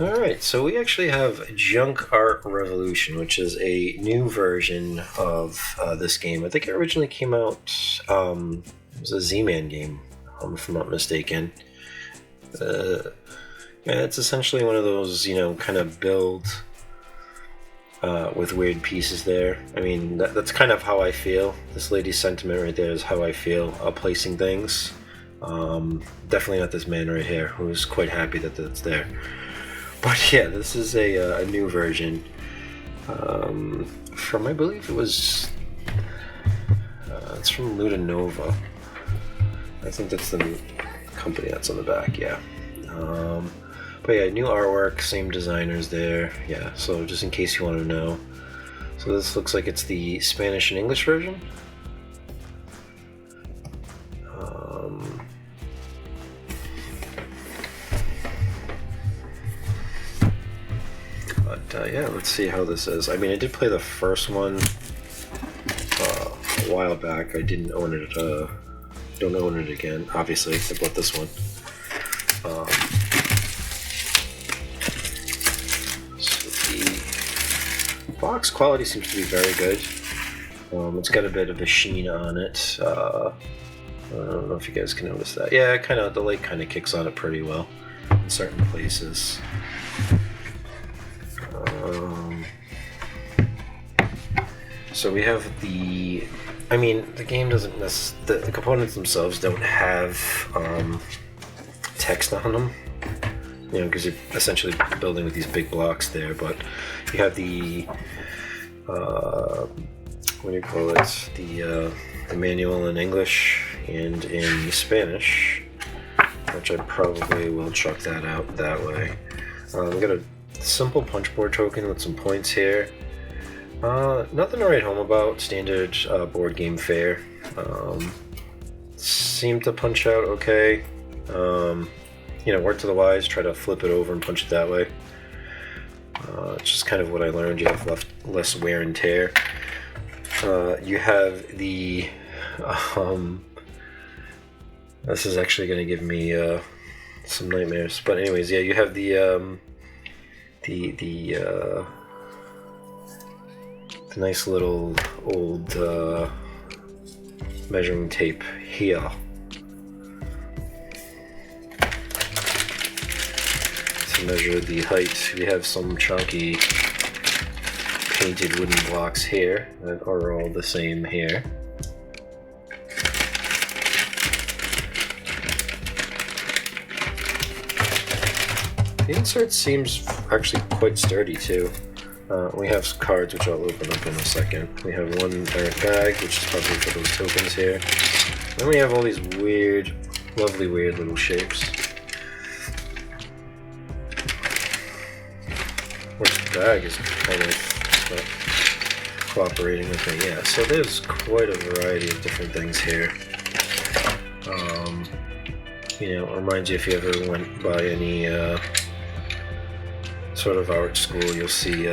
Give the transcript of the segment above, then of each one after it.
Alright, so we actually have Junk Art Revolution, which is a new version of this game. I think it originally came out, it was a Z-Man game, if I'm not mistaken. Yeah, it's essentially one of those, kind of build with weird pieces there. I mean, that's kind of how I feel. This lady's sentiment right there is how I feel placing things. Definitely not this man right here, who's quite happy that that's there. But yeah, this is a new version from, I believe it was, it's from Ludanova. I think that's the company that's on the back, yeah. But yeah, new artwork, same designers there, yeah, so just in case you want to know. So this looks like it's the Spanish and English version. Yeah, let's see how this is. I mean, I did play the first one a while back. I didn't own it. Don't own it again. Obviously, I bought this one. So the box quality seems to be very good. It's got a bit of a sheen on it. I don't know if you guys can notice that. Yeah, the light kind of kicks on it pretty well in certain places. So we have the game doesn't the components themselves don't have text on them, because you're essentially building with these big blocks there, but you have the what do you call it, the manual in English and in Spanish, which I probably will chuck that out that way. We got a simple punch board token with some points here. Nothing to write home about. Standard board game fare. Seemed to punch out okay. Word to the wise, try to flip it over and punch it that way. It's just kind of what I learned. You have less wear and tear. You have the... this is actually going to give me some nightmares. But anyways, yeah, you have the nice little old measuring tape here. To measure the height, we have some chunky painted wooden blocks here that are all the same here. The insert seems actually quite sturdy too. We have cards, which I'll open up in a second. We have one errant bag, which is probably for those tokens here. Then we have all these weird, lovely weird little shapes. Which the bag is kind of cooperating with me. Yeah, so there's quite a variety of different things here. Reminds you if you ever went by any sort of art school, you'll see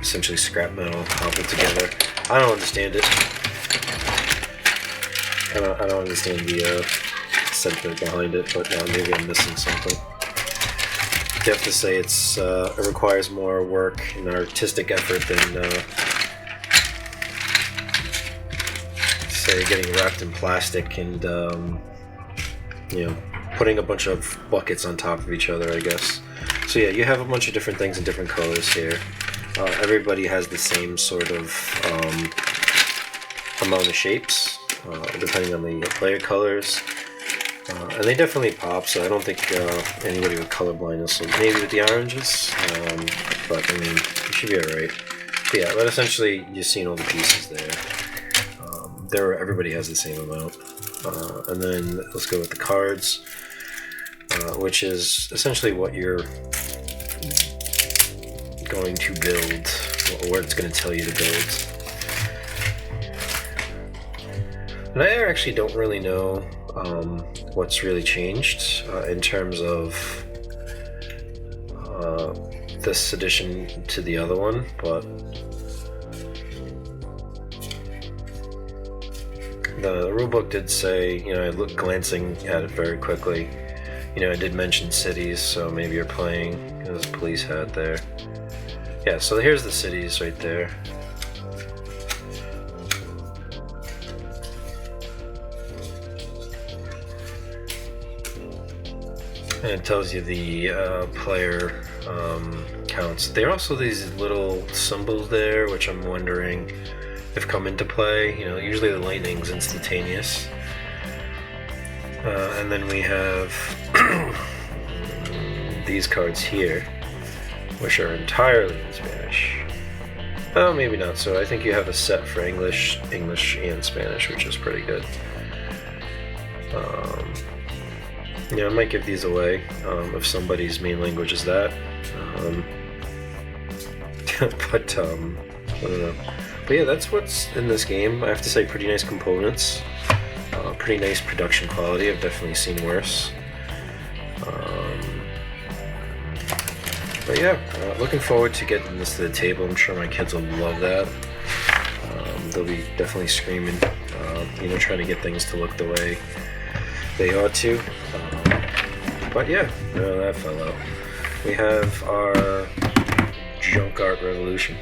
essentially scrap metal cobbled together. I don't understand it. I don't understand the sentiment behind it, but maybe I'm missing something. You have to say it requires more work and artistic effort than say getting wrapped in plastic and putting a bunch of buckets on top of each other, I guess. So yeah, you have a bunch of different things in different colors here. Everybody has the same sort of amount of shapes, depending on the player colors. And they definitely pop, so I don't think anybody with color blindness, so maybe with the oranges, but you should be alright. Yeah, but essentially you've seen all the pieces there. Everybody has the same amount. And then let's go with the cards. Which is essentially what you're going to build, or what it's going to tell you to build. And I actually don't really know what's really changed in terms of this edition to the other one, but the rulebook did say, I looked glancing at it very quickly, You know, I did mention cities, so maybe you're playing. There's a police hat there. Yeah, so here's the cities right there. And it tells you the player counts. There are also these little symbols there, which I'm wondering if come into play. You know, usually the lightning's instantaneous. And then we have these cards here, which are entirely in Spanish. Oh, maybe not so. I think you have a set for English, and Spanish, which is pretty good. Yeah, I might give these away if somebody's main language is that. But I don't know. But yeah, that's what's in this game. I have to say, pretty nice components. Pretty nice production quality. I've definitely seen worse. But yeah, looking forward to getting this to the table. I'm sure my kids will love that. They'll be definitely screaming, you know, trying to get things to look the way they ought to. But yeah, that fell out. We have our Junk Art Revolution.